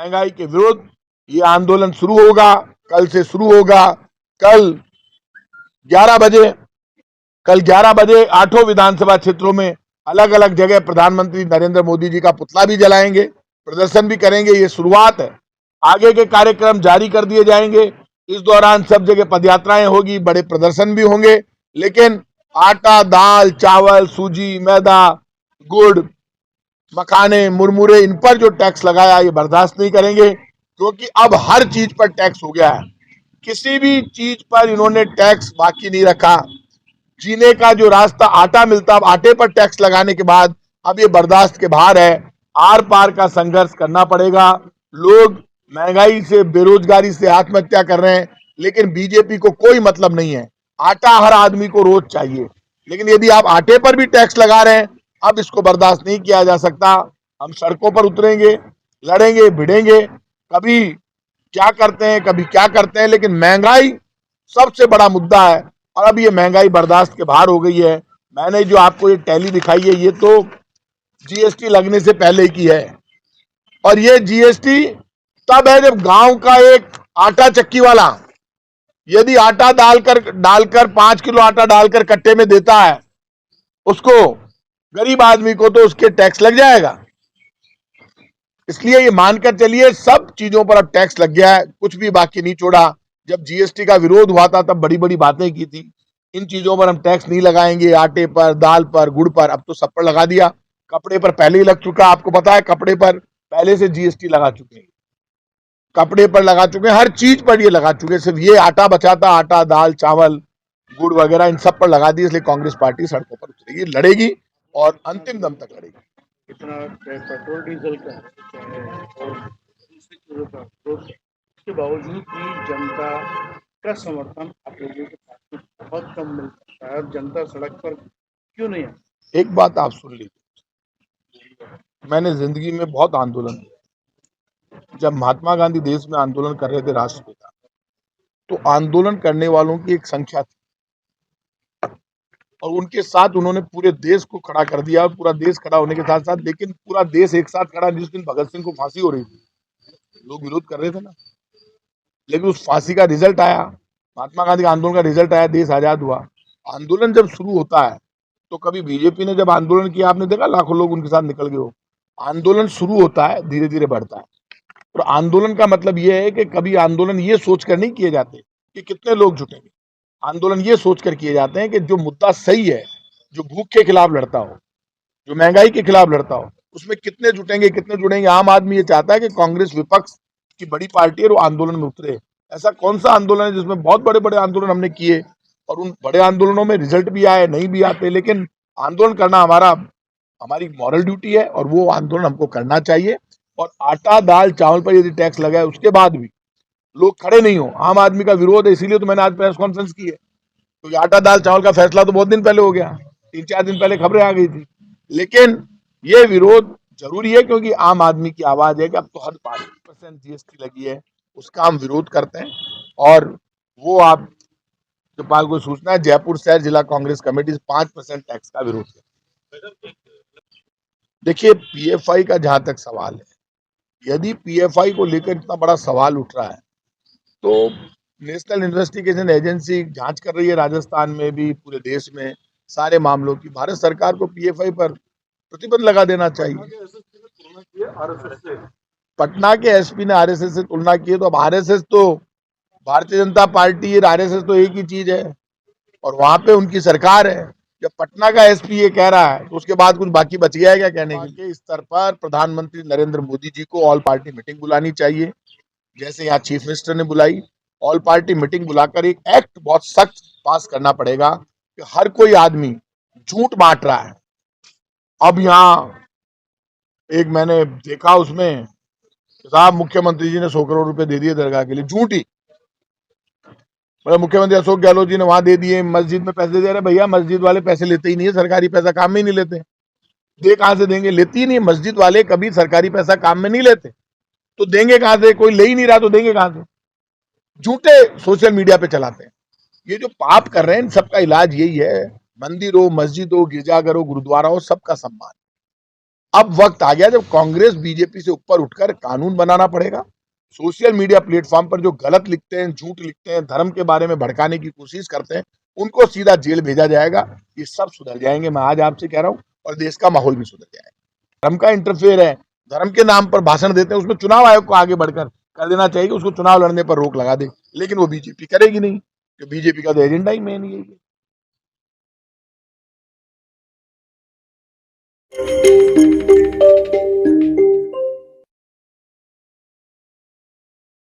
महंगाई के विरुद्ध ये आंदोलन शुरू होगा, कल से शुरू होगा। कल 11 बजे कल 11 बजे 8 विधानसभा क्षेत्रों में अलग अलग जगह प्रधानमंत्री नरेंद्र मोदी जी का पुतला भी जलाएंगे, प्रदर्शन भी करेंगे। ये शुरुआत है, आगे के कार्यक्रम जारी कर दिए जाएंगे। इस दौरान सब जगह पदयात्राएं होगी, बड़े प्रदर्शन भी होंगे, लेकिन आटा, दाल, चावल, सूजी, मैदा, गुड़, मखाने, मुरमुरे, इन पर जो टैक्स लगाया ये बर्दाश्त नहीं करेंगे, क्योंकि अब हर चीज पर टैक्स हो गया है। किसी भी चीज पर इन्होंने टैक्स बाकी नहीं रखा। जीने का जो रास्ता आटा मिलता, अब आटे पर टैक्स लगाने के बाद अब ये बर्दाश्त के बाहर है। आर पार का संघर्ष करना पड़ेगा। लोग महंगाई से, बेरोजगारी से आत्महत्या कर रहे हैं, लेकिन बीजेपी को कोई मतलब नहीं है। आटा हर आदमी को रोज चाहिए, लेकिन यदि आप आटे पर भी टैक्स लगा रहे हैं, अब इसको बर्दाश्त नहीं किया जा सकता। हम सड़कों पर उतरेंगे, लड़ेंगे, भिड़ेंगे। कभी क्या करते हैं, कभी क्या करते हैं, लेकिन महंगाई सबसे बड़ा मुद्दा है। और अब ये महंगाई बर्दाश्त के बाहर हो गई है। मैंने जो आपको ये टैली दिखाई है, ये तो जीएसटी लगने से पहले की है। और ये जीएसटी तब है जब गांव का एक आटा चक्की वाला यदि आटा डालकर 5 किलो आटा डालकर कट्टे में देता है उसको, गरीब आदमी को, तो उसके टैक्स लग जाएगा। इसलिए ये मानकर चलिए सब चीजों पर अब टैक्स लग गया है, कुछ भी बाकी नहीं छोड़ा। जब जीएसटी का विरोध हुआ था तब बड़ी बड़ी बातें की थी, इन चीजों पर हम टैक्स नहीं लगाएंगे, आटे पर, दाल पर, गुड़ पर। अब तो सब पर लगा दिया। कपड़े पर पहले ही लग चुका, आपको पता है, कपड़े पर पहले से जीएसटी लगा चुके हैं, कपड़े पर लगा चुके हैं, हर चीज पर ये लगा चुके हैं। सिर्फ ये आटा बचा था, आटा, दाल, चावल, गुड़ वगैरह, इन सब पर लगा दी। इसलिए कांग्रेस पार्टी सड़कों पर उतरेगी, लड़ेगी और अंतिम दम तक लड़ेगी। इतना पेट्रोल डीजल का और दूसरी चीजों का विरोध, इसके बावजूद भी जनता का समर्थन आप लोगों के पास में बहुत कम मिल सकता है। अब जनता सड़क पर क्यों नहीं है? एक बात आप सुन लीजिए, मैंने जिंदगी में बहुत आंदोलन किया। जब महात्मा गांधी देश में आंदोलन कर रहे थे, राष्ट्रपिता, तो आंदोलन करने वालों की एक संख्या थी और उनके साथ उन्होंने पूरे देश को खड़ा कर दिया। और पूरा देश खड़ा होने के साथ साथ, लेकिन पूरा देश एक साथ खड़ा। जिस दिन भगत सिंह को फांसी हो रही थी, लोग विरोध कर रहे थे ना, लेकिन उस फांसी का रिजल्ट आया, महात्मा गांधी का आंदोलन का रिजल्ट आया, देश आजाद हुआ। आंदोलन जब शुरू होता है, तो कभी बीजेपी ने जब आंदोलन किया, आपने देखा लाखों लोग उनके साथ निकल गए हो। आंदोलन शुरू होता है, धीरे धीरे बढ़ता है। और आंदोलन का मतलब यह है कि कभी आंदोलन ये सोचकर नहीं किए जाते कि कितने लोग जुटेंगे। आंदोलन ये सोचकर किए जाते हैं कि जो मुद्दा सही है, जो भूख के खिलाफ लड़ता हो, जो महंगाई के खिलाफ लड़ता हो, उसमें कितने जुटेंगे, कितने जुड़ेंगे। आम आदमी ये चाहता है कि कांग्रेस विपक्ष की बड़ी पार्टी है, वो आंदोलन में उतरे। ऐसा कौन सा आंदोलन है जिसमें बहुत बड़े बड़े आंदोलन हमने किए और उन बड़े आंदोलनों में रिजल्ट भी आए, नहीं भी आते, लेकिन आंदोलन करना हमारी मॉरल ड्यूटी है और वो आंदोलन हमको करना चाहिए। और आटा, दाल, चावल पर यदि टैक्स लगा है, उसके बाद भी लोग खड़े नहीं हो, आम आदमी का विरोध है, इसीलिए तो मैंने आज प्रेस कॉन्फ्रेंस की है। तो आटा, दाल, चावल का फैसला तो बहुत दिन पहले हो गया, 3-4 दिन पहले खबरें आ गई थी। लेकिन ये विरोध जरूरी है, क्योंकि आम आदमी की आवाज है कि अब तो हद 5% जीएसटी लगी है, उसका हम विरोध करते हैं। और वो आप के पास कोई सूचना है, जयपुर शहर जिला कांग्रेस कमेटी 5% टैक्स का विरोध है। देखिए, पीएफआई का जहां तक सवाल है, यदि पीएफआई को लेकर इतना बड़ा सवाल उठ रहा है, तो नेशनल इन्वेस्टिगेशन एजेंसी जांच कर रही है, राजस्थान में भी, पूरे देश में सारे मामलों की। भारत सरकार को पीएफआई पर प्रतिबंध लगा देना चाहिए। पटना के एसपी ने आरएसएस से तुलना की है, तो अब आरएसएस तो भारतीय जनता पार्टी है, आरएसएस तो एक ही चीज है और वहां पे उनकी सरकार है। जब पटना का एसपी ये कह रहा है, तो उसके बाद कुछ बाकी बच गया है क्या कहने के लिए? इस स्तर पर प्रधानमंत्री नरेंद्र मोदी जी को ऑल पार्टी मीटिंग बुलानी चाहिए, जैसे यहाँ चीफ मिनिस्टर ने बुलाई। ऑल पार्टी मीटिंग बुलाकर एक एक्ट बहुत सख्त पास करना पड़ेगा कि हर कोई आदमी झूठ बांट रहा है। अब यहाँ एक मैंने देखा, उसमें साहब मुख्यमंत्री जी ने 100 करोड़ रुपए दे दिए दरगाह के लिए, झूठी। मतलब मुख्यमंत्री अशोक गहलोत जी ने वहां दे दिए, मस्जिद में पैसे दे रहे। भैया, मस्जिद वाले पैसे लेते ही नहीं है, सरकारी पैसा काम में ही नहीं लेते। दे कहां से देंगे? लेती ही नहीं, मस्जिद वाले कभी सरकारी पैसा काम में नहीं लेते, तो देंगे कहां से? कोई ले ही नहीं रहा तो देंगे कहां से? झूठे सोशल मीडिया पे चलाते हैं। ये जो पाप कर रहे हैं, इन सबका इलाज यही है, मंदिर हो, मस्जिद हो, गिरजाघर हो, गुरुद्वारा हो, सबका सम्मान। अब वक्त आ गया जब कांग्रेस बीजेपी से ऊपर उठकर कानून बनाना पड़ेगा। सोशल मीडिया प्लेटफॉर्म पर जो गलत लिखते हैं, झूठ लिखते हैं, धर्म के बारे में भड़काने की कोशिश करते हैं, उनको सीधा जेल भेजा जाएगा। ये सब सुधर जाएंगे, मैं आज आपसे कह रहा हूं, और देश का माहौल भी सुधर जाएगा। धर्म का इंटरफेयर है, धर्म के नाम पर भाषण देते हैं, उसमें चुनाव आयोग को आगे बढ़कर कर देना चाहिए कि उसको चुनाव लड़ने पर रोक लगा दे, लेकिन वो बीजेपी करेगी नहीं, तो बीजेपी का तो एजेंडा ही मेन यही है।